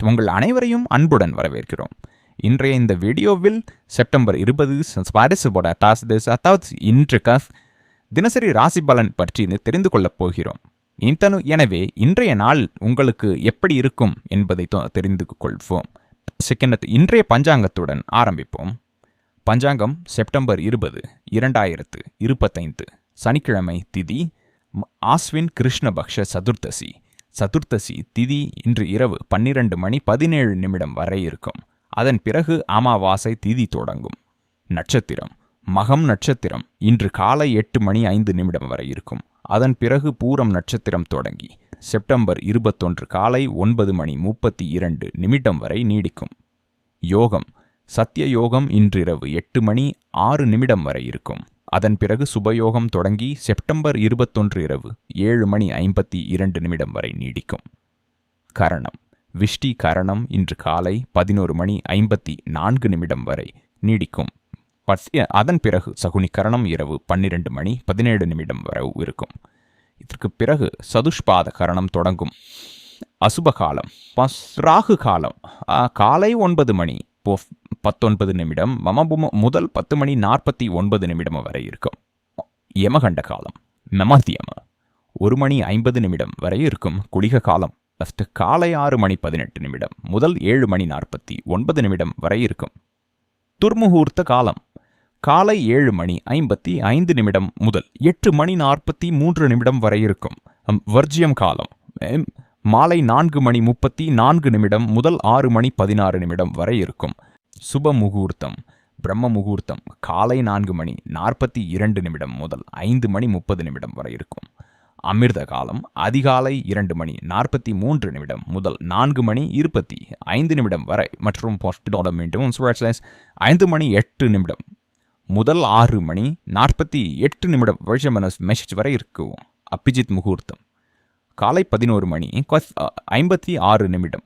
உங்கள் அனைவரையும் அன்புடன் வரவேற்கிறோம். இன்றைய இந்த வீடியோவில் செப்டம்பர் 20 இன்று தினசரி ராசி பலன் பற்றி தெரிந்து கொள்ளப் போகிறோம். எனவே இன்றைய நாள் உங்களுக்கு எப்படி இருக்கும் என்பதை தெரிந்து கொள்வோம். இன்றைய பஞ்சாங்கத்துடன் ஆரம்பிப்போம். பஞ்சாங்கம் செப்டம்பர் 20, 2025 சனிக்கிழமை. திதி ஆஸ்வின் கிருஷ்ணபக்ஷ சதுர்த்தசி. சதுர்த்தசி திதி இன்று இரவு 12:17 வரை இருக்கும். அதன் பிறகு அமாவாசை திதி தொடங்கும். நட்சத்திரம் மகம் நட்சத்திரம் இன்று காலை 8:05 வரை இருக்கும். அதன் பிறகு பூரம் நட்சத்திரம் தொடங்கி செப்டம்பர் 21 காலை 9:32 வரை நீடிக்கும். யோகம் சத்திய யோகம் இன்றிரவு 8:06 வரை இருக்கும். அதன் பிறகு சுபயோகம் தொடங்கி செப்டம்பர் 21 இரவு 7:52 வரை நீடிக்கும். கரணம் விஷ்டி கரணம் இன்று காலை 11:54 வரை நீடிக்கும். அதன் பிறகு சகுனி கரணம் இரவு 12:17 வரை இருக்கும். இதற்கு பிறகு சதுஷ்பாத கரணம் தொடங்கும். அசுப காலம் ராகு காலம் காலை 9:19 முதல் 10:49 வரை இருக்கும். யமகண்ட காலம் மமத்தியம 1:50 வரை இருக்கும். குளிக காலம் காலை 6:18 முதல் 7:49 வரை இருக்கும். துர்முகூர்த்த காலம் காலை 7:55 முதல் 8:43 வரை இருக்கும். வர்ஜியம் காலம் மாலை 4:34 முதல் 6:16 வரை இருக்கும். சுப முகூர்த்தம் பிரம்ம முகூர்த்தம் காலை 4:42 முதல் 5:30 வரை இருக்கும். அமிர்த காலம் அதிகாலை 2:43 முதல் 4:25 வரை மற்றும் 5:08 முதல் 6:48 வரை இருக்கும். அபிஜித் முகூர்த்தம் காலை 11:56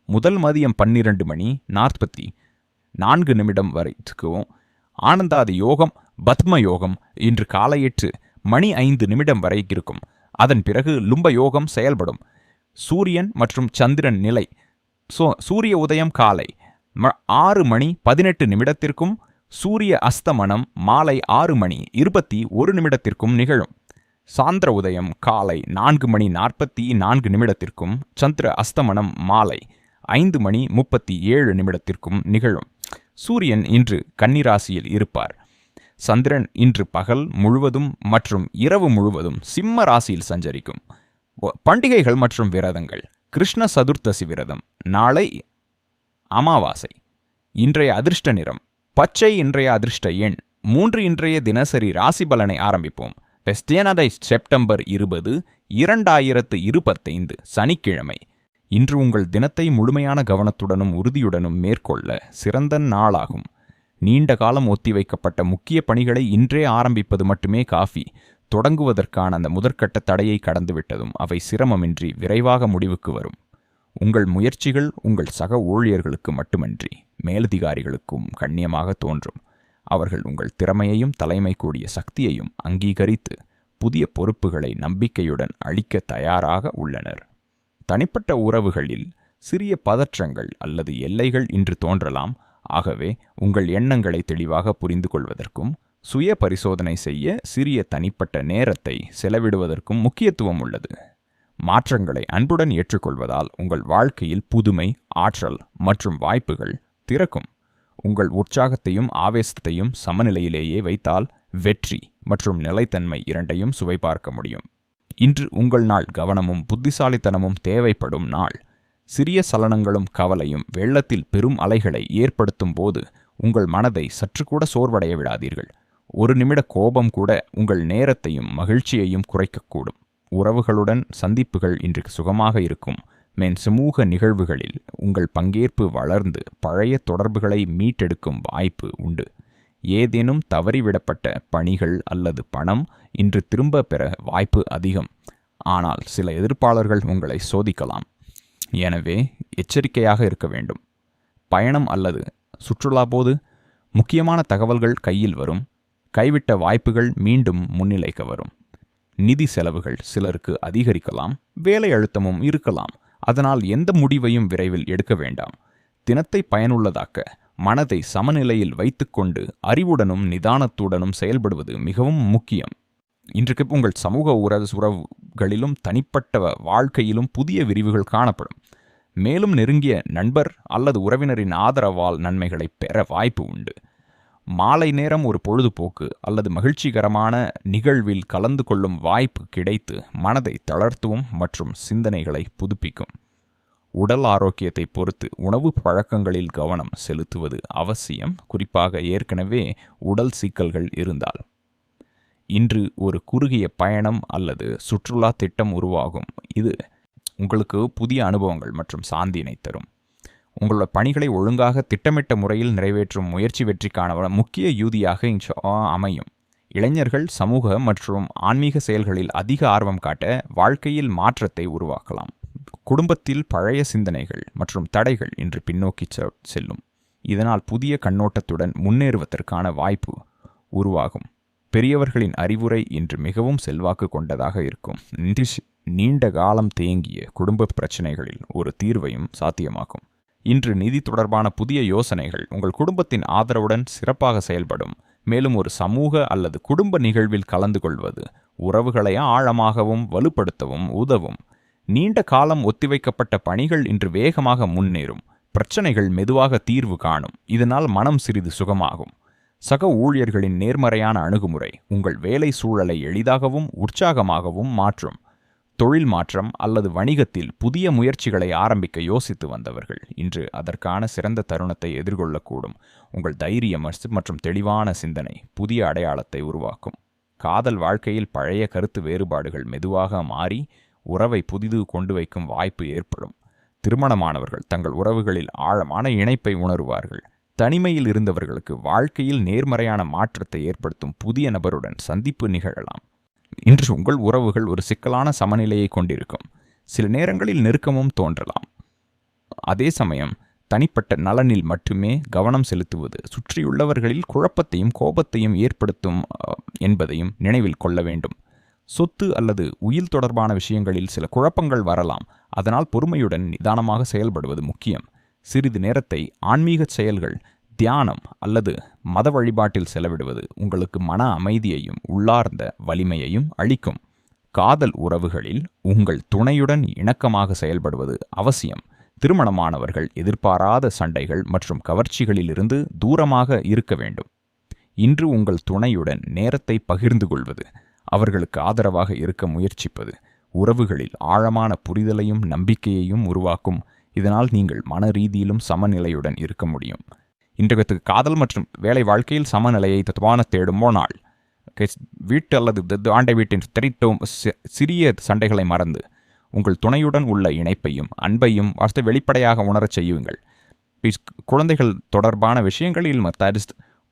முதல் மதியம் 12:44 வரை இருக்கும். ஆனந்தாதி யோகம் பத்ம யோகம் இன்று காலை 8:05 வரை இருக்கும். அதன் பிறகு லும்ப யோகம் செயல்படும். சூரியன் மற்றும் சந்திரன் நிலை சூரிய உதயம் காலை 6:18 சூரிய அஸ்தமனம் மாலை 6:21 நிகழும். சாந்திர உதயம் காலை 4:44 சந்திர அஸ்தமனம் மாலை 5:37 நிகழும். சூரியன் இன்று கன்னிராசியில் இருப்பார். சந்திரன் இன்று பகல் முழுவதும் மற்றும் இரவு முழுவதும் சிம்ம ராசியில் சஞ்சரிக்கும். பண்டிகைகள் மற்றும் விரதங்கள். கிருஷ்ண சதுர்த்தசி விரதம் நாளை. அமாவாசை. இன்றைய அதிர்ஷ்ட நிறம் பச்சை. இன்றைய அதிர்ஷ்ட எண் 3. இன்றைய தினசரி ராசி பலனை ஆரம்பிப்போம். செப்டம்பர் 20, 2025 சனிக்கிழமை. இன்று உங்கள் தினத்தை முழுமையான கவனத்துடனும் உறுதியுடனும் மேற்கொள்ள சிறந்த நாளாகும். நீண்ட காலம் ஒத்திவைக்கப்பட்ட முக்கிய பணிகளை இன்றே ஆரம்பிப்பது மட்டுமே காஃபி. தொடங்குவதற்கான அந்த முதற்கட்ட தடையை கடந்துவிட்டதும் அவை சிரமமின்றி விரைவாக முடிவுக்கு வரும். உங்கள் முயற்சிகள் உங்கள் சக ஊழியர்களுக்கு மட்டுமன்றி மேலதிகாரிகளுக்கும் கண்ணியமாக தோன்றும். அவர்கள் உங்கள் திறமையையும் தலைமை கூடிய சக்தியையும் அங்கீகரித்து புதிய பொறுப்புகளை நம்பிக்கையுடன் அளிக்க தயாராக உள்ளனர். தனிப்பட்ட உறவுகளில் சிறிய பதற்றங்கள் அல்லது எல்லைகள் இன்று தோன்றலாம். ஆகவே உங்கள் எண்ணங்களை தெளிவாக புரிந்து கொள்வதற்கும் சுய பரிசோதனை செய்ய சிறிய தனிப்பட்ட நேரத்தை செலவிடுவதற்கும் முக்கியத்துவம் உள்ளது. மாற்றங்களை அன்புடன் ஏற்றுக்கொள்வதால் உங்கள் வாழ்க்கையில் புதுமை, ஆற்றல் மற்றும் வாய்ப்புகள் திறக்கும். உங்கள் உற்சாகத்தையும் ஆவேசத்தையும் சமநிலையிலேயே வைத்தால் வெற்றி மற்றும் நிலைத்தன்மை இரண்டையும் சுவை பார்க்க முடியும். இன்று உங்கள் நாள் கவனமும் புத்திசாலித்தனமும் தேவைப்படும் நாள். சிறிய சலனங்களும் கவலையும் வெள்ளத்தில் பெரும் அலைகளை ஏற்படுத்தும் போது உங்கள் மனதை சற்று கூட சோர்வடைய விடாதீர்கள். ஒரு நிமிட கோபம் கூட உங்கள் நேரத்தையும் மகிழ்ச்சியையும் குறைக்கக்கூடும். உறவுகளுடன் சந்திப்புகள் இன்று சுகமாக இருக்கும். சமூக நிகழ்வுகளில் உங்கள் பங்கேற்பு வளர்ந்து பழைய தொடர்புகளை மீட்டெடுக்கும் வாய்ப்பு உண்டு. ஏதேனும் தவறிவிடப்பட்ட பணிகள் அல்லது பணம் இன்று திரும்ப பெற வாய்ப்பு அதிகம். ஆனால் சில எதிர்ப்பாளர்கள் உங்களை சோதிக்கலாம். எனவே எச்சரிக்கையாக இருக்க வேண்டும். பயணம் அல்லது சுற்றுலா போது முக்கியமான தகவல்கள் கையில் வரும். கைவிட்ட வாய்ப்புகள் மீண்டும் முன்னிலைக்கு வரும். நிதி செலவுகள் சிலருக்கு அதிகரிக்கலாம். வேலை அழுத்தமும் இருக்கலாம். அதனால் எந்த முடிவையும் விரைவில் எடுக்க வேண்டாம். தினத்தை பயனுள்ளதாக்க மனதை சமநிலையில் வைத்துக்கொண்டு அறிவுடனும் நிதானத்துடனும் செயல்படுவது மிகவும் முக்கியம். இன்றைக்கு உங்கள் சமூக உறவுகளிலும் தனிப்பட்ட வாழ்க்கையிலும் புதிய விரிவுகள் காணப்படும். மேலும் நெருங்கிய நண்பர் அல்லது உறவினரின் ஆதரவால் நன்மைகளை பெற வாய்ப்பு உண்டு. மாலை நேரம் ஒரு பொழுதுபோக்கு அல்லது மகிழ்ச்சிகரமான நிகழ்வில் கலந்து கொள்ளும் வாய்ப்பு கிடைத்து மனதை தளர்த்தும் மற்றும் சிந்தனைகளை புதுப்பிக்கும். உடல் ஆரோக்கியத்தை பொறுத்து உணவு பழக்கங்களில் கவனம் செலுத்துவது அவசியம், குறிப்பாக ஏற்கனவே உடல் சிக்கல்கள் இருந்தால். இன்று ஒரு குறுகிய பயணம் அல்லது சுற்றுலா திட்டம் உருவாகும். இது உங்களுக்கு புதிய அனுபவங்கள் மற்றும் சாந்தியினை தரும். உங்களோட பணிகளை ஒழுங்காக திட்டமிட்ட முறையில் நிறைவேற்றும் முயற்சி வெற்றிக்கான முக்கிய யூதியாக அமையும். இளைஞர்கள் சமூக மற்றும் ஆன்மீக செயல்களில் அதிக ஆர்வம் காட்ட வாழ்க்கையில் மாற்றத்தை உருவாக்கலாம். குடும்பத்தில் பழைய சிந்தனைகள் மற்றும் தடைகள் இன்று பின்னோக்கி செல்லும். இதனால் புதிய கண்ணோட்டத்துடன் முன்னேறுவதற்கான வாய்ப்பு உருவாகும். பெரியவர்களின் அறிவுரை இன்று மிகவும் செல்வாக்கு கொண்டதாக இருக்கும். நீண்ட காலம் தேங்கிய குடும்ப பிரச்சனைகளில் ஒரு தீர்வையும் சாத்தியமாக்கும். இன்று நிதி தொடர்பான புதிய யோசனைகள் உங்கள் குடும்பத்தின் ஆதரவுடன் சிறப்பாக செயல்படும். மேலும் ஒரு சமூக அல்லது குடும்ப நிகழ்வில் கலந்து கொள்வது உறவுகளை ஆழமாகவும் வலுப்படுத்தவும் உதவும். நீண்ட காலம் ஒத்திவைக்கப்பட்ட பணிகள் இன்று வேகமாக முன்னேறும். பிரச்சனைகள் மெதுவாக தீர்வு காணும். இதனால் மனம் சிறிது சுகமாகும். சக ஊழியர்களின் நேர்மறையான அணுகுமுறை உங்கள் வேலை சூழலை எளிதாகவும் உற்சாகமாகவும் மாற்றும். தொழில் மாற்றம் அல்லது வணிகத்தில் புதிய முயற்சிகளை ஆரம்பிக்க யோசித்து வந்தவர்கள் இன்று அதற்கான சிறந்த தருணத்தை எதிர்கொள்ளக்கூடும். உங்கள் தைரியம் மற்றும் தெளிவான சிந்தனை புதிய அடையாளத்தை உருவாக்கும். காதல் வாழ்க்கையில் பழைய கருத்து வேறுபாடுகள் மெதுவாக மாறி உறவை புதிது கொண்டு வைக்கும் வாய்ப்பு ஏற்படும். திருமணமானவர்கள் தங்கள் உறவுகளில் ஆழமான இணைப்பை உணருவார்கள். தனிமையில் இருந்தவர்களுக்கு வாழ்க்கையில் நேர்மறையான மாற்றத்தை ஏற்படுத்தும் புதிய நபருடன் சந்திப்பு நிகழலாம். இன்று உங்கள் உறவுகள் ஒரு சிக்கலான சமநிலையை கொண்டிருக்கும். சில நேரங்களில் நெருக்கமும் தோன்றலாம். அதே சமயம் தனிப்பட்ட நலனில் மட்டுமே கவனம் செலுத்துவது சுற்றியுள்ளவர்களில் குழப்பத்தையும் கோபத்தையும் ஏற்படுத்தும் என்பதையும் நினைவில் கொள்ள வேண்டும். சொத்து அல்லது உயில் தொடர்பான விஷயங்களில் சில குழப்பங்கள் வரலாம். அதனால் பொறுமையுடன் நிதானமாக செயல்படுவது முக்கியம். சிறிது நேரத்தை ஆன்மீக செயல்கள், தியானம் அல்லது மத வழிபாட்டில் செலவிடுவது உங்களுக்கு மன அமைதியையும் உள்ளார்ந்த வலிமையையும் அளிக்கும். காதல் உறவுகளில் உங்கள் துணையுடன் இணக்கமாக செயல்படுவது அவசியம். திருமணமானவர்கள் எதிர்பாராத சண்டைகள் மற்றும் கவர்ச்சிகளிலிருந்து தூரமாக இருக்க வேண்டும். இன்று உங்கள் துணையுடன் நேரத்தை பகிர்ந்து கொள்வது, அவர்களுக்கு ஆதரவாக இருக்க முயற்சிப்பது உறவுகளில் ஆழமான புரிதலையும் நம்பிக்கையையும் உருவாக்கும். இதனால் நீங்கள் மன ரீதியிலும் சமநிலையுடன் இருக்க முடியும். இன்றைக்கு காதல் மற்றும் வேலை வாழ்க்கையில் சமநிலையை தத்துவான தேடும் நாள். வீட்டு அல்லது ஆண்டை வீட்டின் சிறிய சண்டைகளை மறந்து உங்கள் துணையுடன் உள்ள இணைப்பையும் அன்பையும் வெளிப்படையாக உணரச் செய்யுங்கள். குழந்தைகள் தொடர்பான விஷயங்களில்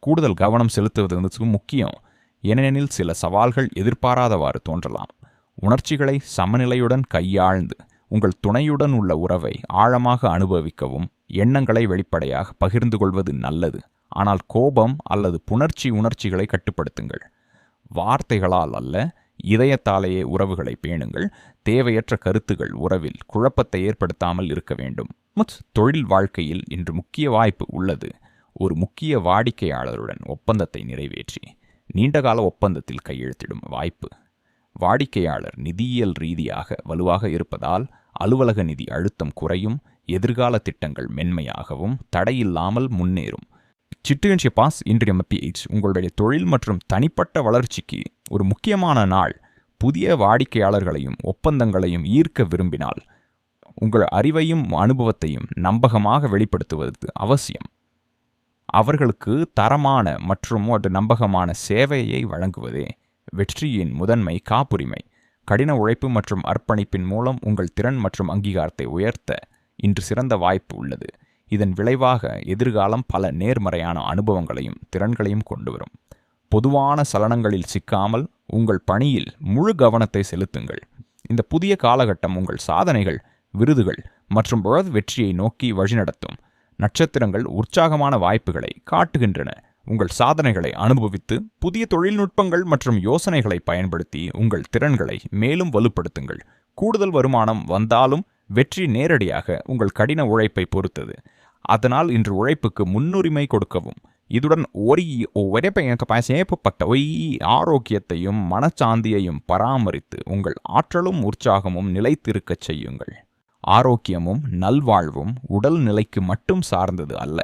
கூடுதல் கவனம் செலுத்துவது முக்கியம். ஏனெனில் சில சவால்கள் எதிர்பாராதவாறு தோன்றலாம். உணர்ச்சிகளை சமநிலையுடன் கையாழ்ந்து உங்கள் துணையுடன் உள்ள உறவை ஆழமாக அனுபவிக்கவும் எண்ணங்களை வெளிப்படையாக பகிர்ந்து கொள்வது நல்லது. ஆனால் கோபம் அல்லது உணர்ச்சிகளை கட்டுப்படுத்துங்கள். வார்த்தைகளால் அல்ல, இதயத்தாலேயே உறவுகளை பேணுங்கள். தேவையற்ற கருத்துகள் உறவில் குழப்பத்தை ஏற்படுத்தாமல் இருக்க வேண்டும். தொழில் வாழ்க்கையில் இன்று முக்கிய வாய்ப்பு உள்ளது. ஒரு முக்கிய வாடிக்கையாளருடன் ஒப்பந்தத்தை நிறைவேற்றி நீண்டகால ஒப்பந்தத்தில் கையெழுத்திடும் வாய்ப்பு. வாடிக்கையாளர் நிதியியல் ரீதியாக வலுவாக இருப்பதால் அலுவலக நிதி அழுத்தம் குறையும். எதிர்கால திட்டங்கள் மென்மையாகவும் தடையில்லாமல் முன்னேறும். சிட்டுகன்ஷிய பாஸ் இன்றைய MPH உங்களுடைய தொழில் மற்றும் தனிப்பட்ட வளர்ச்சிக்கு ஒரு முக்கியமான நாள். புதிய வாடிக்கையாளர்களையும் ஒப்பந்தங்களையும் ஈர்க்க விரும்பினால் உங்கள் அறிவையும் அனுபவத்தையும் நம்பகமாக வெளிப்படுத்துவது அவசியம். அவர்களுக்கு தரமான மற்றும் ஒரு நம்பகமான சேவையை வழங்குவதே வெற்றியின் முதன்மை காப்புரிமை. கடின உழைப்பு மற்றும் அர்ப்பணிப்பின் மூலம் உங்கள் திறன் மற்றும் அங்கீகாரத்தை உயர்த்த இன்று சிறந்த வாய்ப்பு உள்ளது. இதன் விளைவாக எதிர்காலம் பல நேர்மறையான அனுபவங்களையும் திறன்களையும் கொண்டு வரும். பொதுவான சலனங்களில் சிக்காமல் உங்கள் பணியில் முழு கவனத்தை செலுத்துங்கள். இந்த புதிய காலகட்டம் உங்கள் சாதனைகள், விருதுகள் மற்றும் வெற்றியை நோக்கி வழிநடத்தும். நட்சத்திரங்கள் உற்சாகமான வாய்ப்புகளை காட்டுகின்றன. உங்கள் சாதனைகளை அனுபவித்து புதிய தொழில்நுட்பங்கள் மற்றும் யோசனைகளை பயன்படுத்தி உங்கள் திறன்களை மேலும் வலுப்படுத்துங்கள். கூடுதல் வருமானம் வந்தாலும் வெற்றி நேரடியாக உங்கள் கடின உழைப்பை பொறுத்தது. அதனால் இன்று உழைப்புக்கு முன்னுரிமை கொடுக்கவும். இதுடன் ஆரோக்கியத்தையும் மனச்சாந்தியையும் பராமரித்து உங்கள் ஆற்றலும் உற்சாகமும் நிலைத்திருக்கச் செய்யுங்கள். ஆரோக்கியமும் நல்வாழ்வும் உடல் நிலைக்கு மட்டும் சார்ந்தது அல்ல,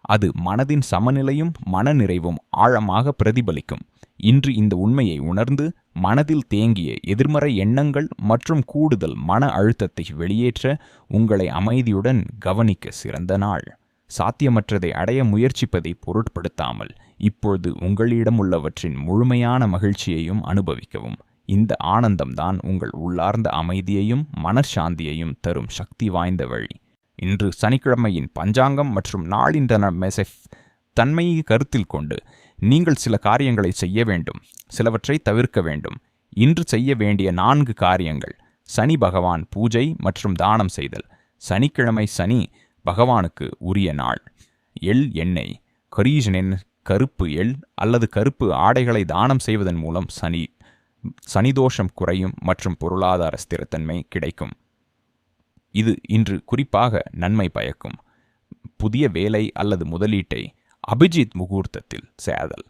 அது மனதின் சமநிலையும் மனநிறைவும் ஆழமாக பிரதிபலிக்கும். இன்று இந்த உண்மையை உணர்ந்து மனதில் தேங்கிய எதிர்மறை எண்ணங்கள் மற்றும் கூடுதல் மன அழுத்தத்தை வெளியேற்ற உங்களை அமைதியுடன் கவனிக்க சிறந்த நாள். சாத்தியமற்றதை அடைய முயற்சிப்பதை பொருட்படுத்தாமல் இப்பொழுது உங்களிடம் உள்ளவற்றின் முழுமையான மகிழ்ச்சியையும் அனுபவிக்கவும். இந்த ஆனந்தம்தான் உங்கள் உள்ளார்ந்த அமைதியையும் மனசாந்தியையும் தரும் சக்தி வாய்ந்த வழி. இன்று சனிக்கிழமையின் பஞ்சாங்கம் மற்றும் நாளின் தன்மையை கருத்தில் கொண்டு நீங்கள் சில காரியங்களை செய்ய வேண்டும், சிலவற்றை தவிர்க்க வேண்டும். இன்று செய்ய வேண்டிய 4 காரியங்கள்: சனி பகவான் பூஜை மற்றும் தானம் செய்தல். சனிக்கிழமை சனி பகவானுக்கு உரிய நாள். எண்ணெய், கரீஜனின் கருப்பு அல்லது கருப்பு ஆடைகளை தானம் செய்வதன் மூலம் சனிதோஷம் குறையும் மற்றும் பொருளாதார ஸ்திரத்தன்மை கிடைக்கும். இது இன்று குறிப்பாக நன்மை பயக்கும். புதிய வேலை அல்லது முதலீட்டை அபிஜித் முகூர்த்தத்தில் செய்தல்.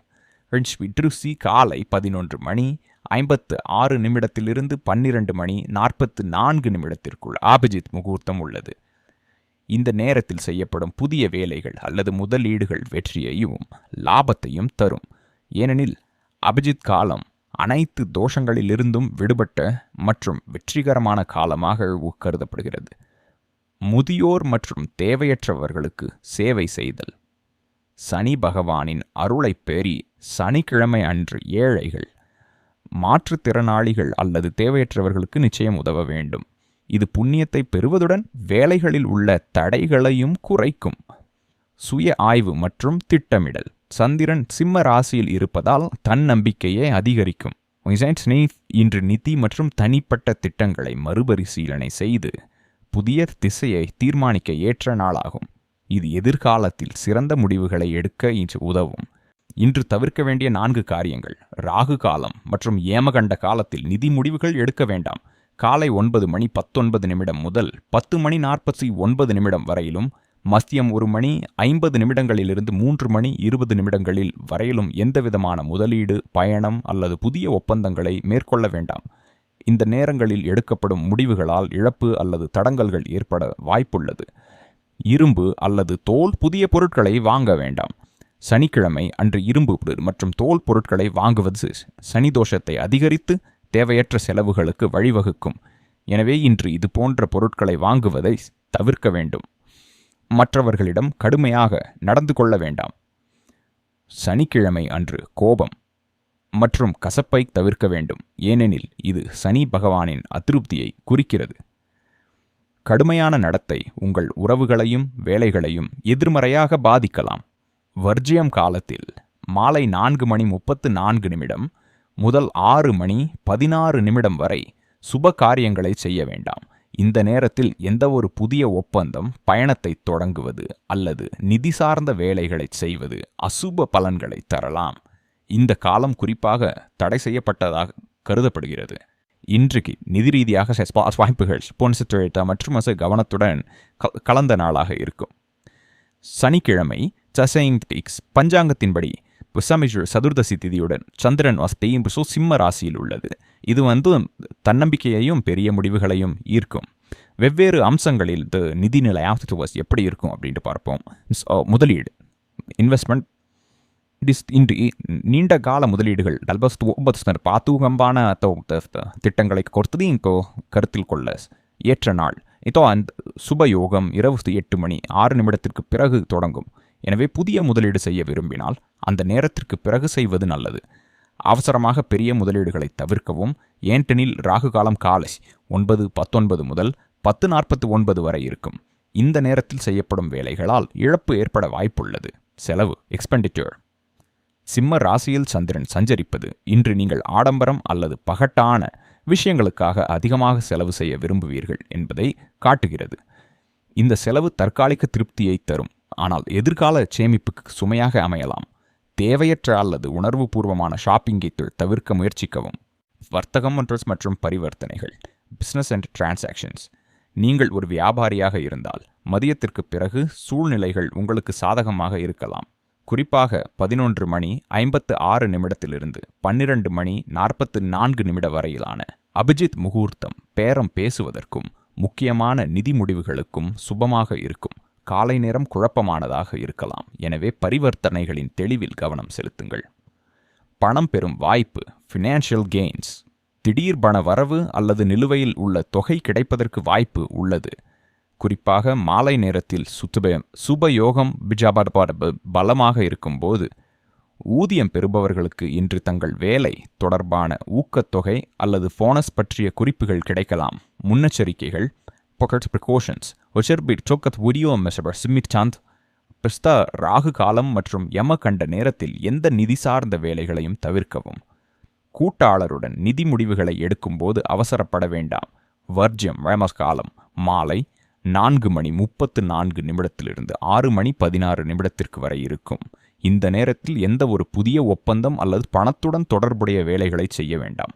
காலை 11:56 12:44 அபிஜித் முகூர்த்தம் உள்ளது. இந்த நேரத்தில் செய்யப்படும் புதிய வேலைகள் அல்லது முதலீடுகள் வெற்றியையும் லாபத்தையும் தரும். ஏனெனில் அபிஜித் காலம் அனைத்து தோஷங்களிலிருந்தும் விடுபட்ட மற்றும் வெற்றிகரமான காலமாக கருதப்படுகிறது. முதியோர் மற்றும் தேவையற்றவர்களுக்கு சேவை செய்தல். சனி பகவானின் அருளை பெறி சனிக்கிழமை அன்று ஏழைகள், மாற்றுத்திறனாளிகள் அல்லது தேவையற்றவர்களுக்கு நிச்சயம் உதவ வேண்டும். இது புண்ணியத்தை பெறுவதுடன் வேலைகளில் உள்ள தடைகளையும் குறைக்கும். சுய ஆய்வு மற்றும் திட்டமிடல். சந்திரன் சிம்ம ராசியில் இருப்பதால் தன்னம்பிக்கையை அதிகரிக்கும். இன்று நிதி மற்றும் தனிப்பட்ட திட்டங்களை மறுபரிசீலனை செய்து புதிய திசையை தீர்மானிக்க ஏற்ற நாளாகும். இது எதிர்காலத்தில் சிறந்த முடிவுகளை எடுக்க இன்று உதவும். இன்று தவிர்க்க வேண்டிய 4 காரியங்கள்: ராகு காலம் மற்றும் ஏமகண்ட காலத்தில் நிதி முடிவுகள் எடுக்க வேண்டாம். காலை 9:19 முதல் 10:49 வரையிலும், மதியம் 1:50 3:20 வரையிலும் எந்தவிதமான முதலீடு, பயணம் அல்லது புதிய ஒப்பந்தங்களை மேற்கொள்ள வேண்டாம். இந்த நேரங்களில் எடுக்கப்படும் முடிவுகளால் இழப்பு அல்லது தடங்கல்கள் ஏற்பட வாய்ப்புள்ளது. இரும்பு அல்லது தோல் புதிய பொருட்களை வாங்க வேண்டாம். சனிக்கிழமை அன்று இரும்பு மற்றும் தோல் பொருட்களை வாங்குவது சனி தோஷத்தை அதிகரித்து தேவையற்ற செலவுகளுக்கு வழிவகுக்கும். எனவே இன்று இது போன்ற பொருட்களை வாங்குவதை தவிர்க்க வேண்டும். மற்றவர்களிடம் கடுமையாக நடந்து கொள்ள வேண்டாம். சனிக்கிழமை அன்று கோபம் மற்றும் கசப்பை தவிர்க்க வேண்டும், ஏனெனில் இது சனி பகவானின் அதிருப்தியை குறிக்கிறது. கடுமையான நடத்தை உங்கள் உறவுகளையும் வேலைகளையும் எதிர்மறையாக பாதிக்கலாம். வர்ஜியம் காலத்தில் மாலை 4:34 முதல் 6:16 வரை சுப காரியங்களை செய்ய வேண்டாம். இந்த நேரத்தில் எந்தவொரு புதிய ஒப்பந்தம், பயணத்தை தொடங்குவது அல்லது நிதி சார்ந்த வேலைகளை செய்வது அசுப பலன்களை தரலாம். இந்த காலம் குறிப்பாக தடை செய்யப்பட்டதாக கருதப்படுகிறது. இன்றைக்கு நிதி ரீதியாக வாய்ப்புகள் மற்றும் கவனத்துடன் கலந்த நாளாக இருக்கும். சனிக்கிழமை பஞ்சாங்கத்தின்படி சதுர்தசி திதியுடன் சந்திரன் சிம்ம ராசியில் உள்ளது. இது தன்னம்பிக்கையையும் பெரிய முடிவுகளையும் ஈர்க்கும். வெவ்வேறு அம்சங்களில் நிதிநிலை எப்படி இருக்கும் அப்படின்ட்டு பார்ப்போம். முதலீடு, இன்வெஸ்ட்மெண்ட். இன்று நீண்ட கால முதலீடுகள் பாத்துகம்பான திட்டங்களை கொடுத்தது கருத்தில் கொள்ள ஏற்ற நாள். அந்த சுபயோகம் இரவு 8:06 பிறகு தொடங்கும். எனவே புதிய முதலீடு செய்ய விரும்பினால் அந்த நேரத்திற்கு பிறகு செய்வது நல்லது. அவசரமாக பெரிய முதலீடுகளை தவிர்க்கவும். ஏனெனில் ராகு காலம் காலை 9:19 முதல் 10:49 வரை இருக்கும். இந்த நேரத்தில் செய்யப்படும் வேலைகளால் இழப்பு ஏற்பட வாய்ப்புள்ளது. செலவு, எக்ஸ்பெண்டிச்சர். சிம்ம ராசியில் சந்திரன் சஞ்சரிப்பது இன்று நீங்கள் ஆடம்பரம் அல்லது பகட்டான விஷயங்களுக்காக அதிகமாக செலவு செய்ய விரும்புவீர்கள் என்பதை காட்டுகிறது. இந்த செலவு தற்காலிக திருப்தியை தரும், ஆனால் எதிர்கால சேமிப்புக்கு சுமையாக அமையலாம். தேவையற்ற அல்லது உணர்வுபூர்வமான ஷாப்பிங்கை தவிர்க்க முயற்சிக்கவும். வர்த்தகம் மற்றும் பரிவர்த்தனைகள், பிசினஸ் அண்ட் டிரான்சாக்ஷன்ஸ். நீங்கள் ஒரு வியாபாரியாக இருந்தால் மதியத்திற்கு பிறகு சூழ்நிலைகள் உங்களுக்கு சாதகமாக இருக்கலாம். குறிப்பாக 11:56 12:44 வரையிலான அபிஜித் முகூர்த்தம் பேரம் பேசுவதற்கும் முக்கியமான நிதி முடிவுகளுக்கும் சுபமாக இருக்கும். காலை நேரம் குழப்பமானதாக இருக்கலாம். எனவே பரிவர்த்தனைகளின் தெளிவில் கவனம் செலுத்துங்கள். பணம் பெறும் வாய்ப்பு, ஃபினான்ஷியல் கெயின்ஸ். திடீர் பண வரவு அல்லது நிலுவையில் உள்ள தொகை கிடைப்பதற்கு வாய்ப்பு உள்ளது. குறிப்பாக மாலை நேரத்தில் சுபயோகம் பலமாக இருக்கும்போது ஊதியம் பெறுபவர்களுக்கு இன்று தங்கள் வேலை தொடர்பான ஊக்கத்தொகை அல்லது போனஸ் பற்றிய குறிப்புகள் கிடைக்கலாம். முன்னெச்சரிக்கைகள் ராகு காலம் மற்றும் யமகண்ட நேரத்தில் எந்த நிதி சார்ந்த வேலைகளையும் தவிர்க்கவும். கூட்டாளருடன் நிதி முடிவுகளை எடுக்கும்போது அவசரப்பட வேண்டாம். வர்ஜ்யம் காலம் மாலை 4:34 6:16 வரை இருக்கும். இந்த நேரத்தில் எந்த ஒரு புதிய ஒப்பந்தம் அல்லது பணத்துடன் தொடர்புடைய வேலைகளை செய்ய வேண்டாம்.